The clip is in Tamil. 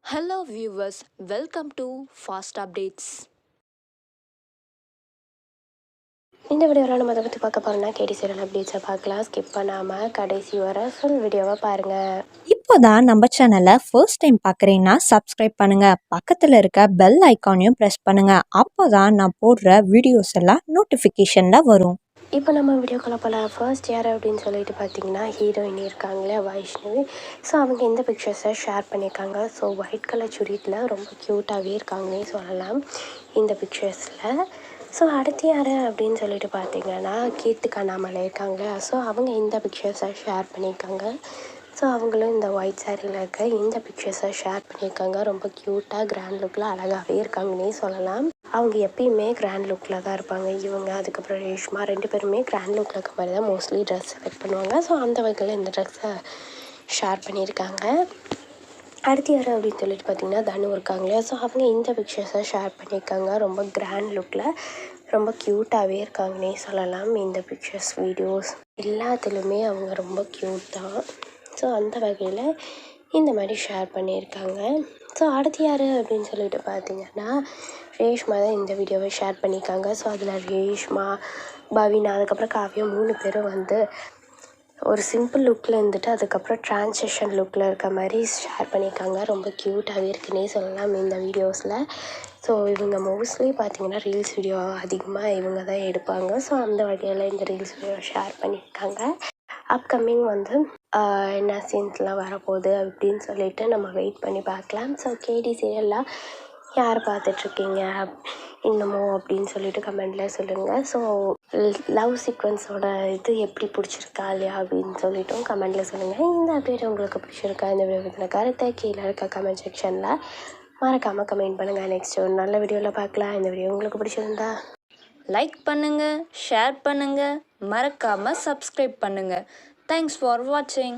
Hello viewers, welcome to Fast Updates. இந்த வீடியோவில் நம்ம அதை பற்றி பார்க்க போகிறோம்னா கேடி சீரியல் அப்டேட்ஸை பார்க்கலாம். ஸ்கிப் பண்ணாமல் கடைசி வர ஃபுல் வீடியோவை பாருங்கள். இப்போதான் நம்ம சேனலை ஃபர்ஸ்ட் டைம் பார்க்குறீங்கன்னா சப்ஸ்கிரைப் பண்ணுங்க, பக்கத்தில் இருக்க பெல் ஐக்கானையும் ப்ரெஸ் பண்ணுங்க. அப்போதான் நான் போடுற வீடியோஸ் எல்லாம் நோட்டிஃபிகேஷனில் வரும். இப்போ நம்ம வீடியோக்குள்ள போகலாம். ஃபர்ஸ்ட் யார் அப்படின்னு சொல்லிட்டு பார்த்தீங்கன்னா ஹீரோயின் இருக்காங்களே வைஷ்ணவி. ஸோ அவங்க இந்த பிக்சர்ஸை ஷேர் பண்ணியிருக்காங்க. ஸோ ஒயிட் கலர் சுடியில் ரொம்ப க்யூட்டாகவே இருக்காங்கன்னே சொல்லலாம் இந்த பிக்சர்ஸில். ஸோ அடுத்து யார் அப்படின்னு சொல்லிட்டு பார்த்தீங்கன்னா கீர்த்திகா நாமலை இருக்காங்களே. ஸோ அவங்க இந்த பிக்சர்ஸை ஷேர் பண்ணியிருக்காங்க. ஸோ அவங்களும் இந்த ஒயிட் சாரியில் இருக்க இந்த பிக்சர்ஸை ஷேர் பண்ணியிருக்காங்க. ரொம்ப க்யூட்டாக கிராண்ட் லுக்கில் அழகாகவே இருக்காங்கன்னே சொல்லலாம். அவங்க எப்பயுமே கிராண்ட் லுக்கில் தான் இருப்பாங்க. இவங்க அதுக்கப்புறம் ரேஷ்மா 2 பேருமே கிராண்ட் லுக்கில் இருக்க மாதிரி தான் மோஸ்ட்லி ட்ரெஸ் செலக்ட் பண்ணுவாங்க. ஸோ அந்த வகையில் இந்த ட்ரெஸ்ஸை ஷேர் பண்ணியிருக்காங்க. அடுத்து யார் அப்படின்னு சொல்லிட்டு பார்த்தீங்கன்னா தனு இருக்காங்களே. ஸோ அவங்க இந்த பிக்சர்ஸை ஷேர் பண்ணியிருக்காங்க. ரொம்ப கிராண்ட் லுக்கில் ரொம்ப க்யூட்டாகவே இருக்காங்கன்னே சொல்லலாம். இந்த பிக்சர்ஸ் வீடியோஸ் எல்லாத்துலேயுமே அவங்க ரொம்ப க்யூட் தான். ஸோ அந்த வகையில் இந்த மாதிரி ஷேர் பண்ணியிருக்காங்க. ஸோ அடுத்து யார் அப்படின்னு சொல்லிட்டு பார்த்தீங்கன்னா ரேஷ்மா தான் இந்த வீடியோவை ஷேர் பண்ணியிருக்காங்க. ஸோ அதில் ரேஷ்மா, பவினா, அதுக்கப்புறம் காவியா 3 பேரும் வந்து ஒரு சிம்பிள் லுக்கில் இருந்துட்டு அதுக்கப்புறம் ட்ரான்ஸிஷன் லுக்கில் இருக்க மாதிரி ஷேர் பண்ணியிருக்காங்க. ரொம்ப க்யூட்டாகவே இருக்குன்னே சொல்லலாம் இந்த வீடியோஸில். ஸோ இவங்க மோஸ்ட்லி பார்த்திங்கன்னா ரீல்ஸ் வீடியோ அதிகமாக இவங்க தான் எடுப்பாங்க. ஸோ அந்த வகையில் இந்த ரீல்ஸ் வீடியோ ஷேர் பண்ணியிருக்காங்க. அப்கமிங் வந்து என்ன சீன்ஸ்லாம் வரப்போகுது அப்படின்னு சொல்லிட்டு நம்ம வெயிட் பண்ணி பார்க்கலாம். ஸோ கேடி சீரியல்லாம் யார் பார்த்துட்ருக்கீங்க இன்னமும் அப்படின்னு சொல்லிட்டு கமெண்டில் சொல்லுங்கள். ஸோ லவ் சீக்வன்ஸோட இது எப்படி பிடிச்சிருக்கா இல்லையா அப்படின்னு சொல்லிட்டும் கமெண்டில் சொல்லுங்கள். இந்த அப்டேட் உங்களுக்கு பிடிச்சிருக்கா, இந்த வீடியோ பற்றின கருத்தை கீழே இருக்க கமெண்ட் செக்ஷனில் மறக்காமல் கமெண்ட் பண்ணுங்கள். நெக்ஸ்ட் ஒரு நல்ல வீடியோவில் பார்க்கலாம். இந்த வீடியோ உங்களுக்கு பிடிச்சிருந்தா லைக் பண்ணுங்க, ஷேர் பண்ணுங்க, மறக்காம சப்ஸ்கிரைப் பண்ணுங்க. தேங்க்ஸ் ஃபார் வாட்சிங்.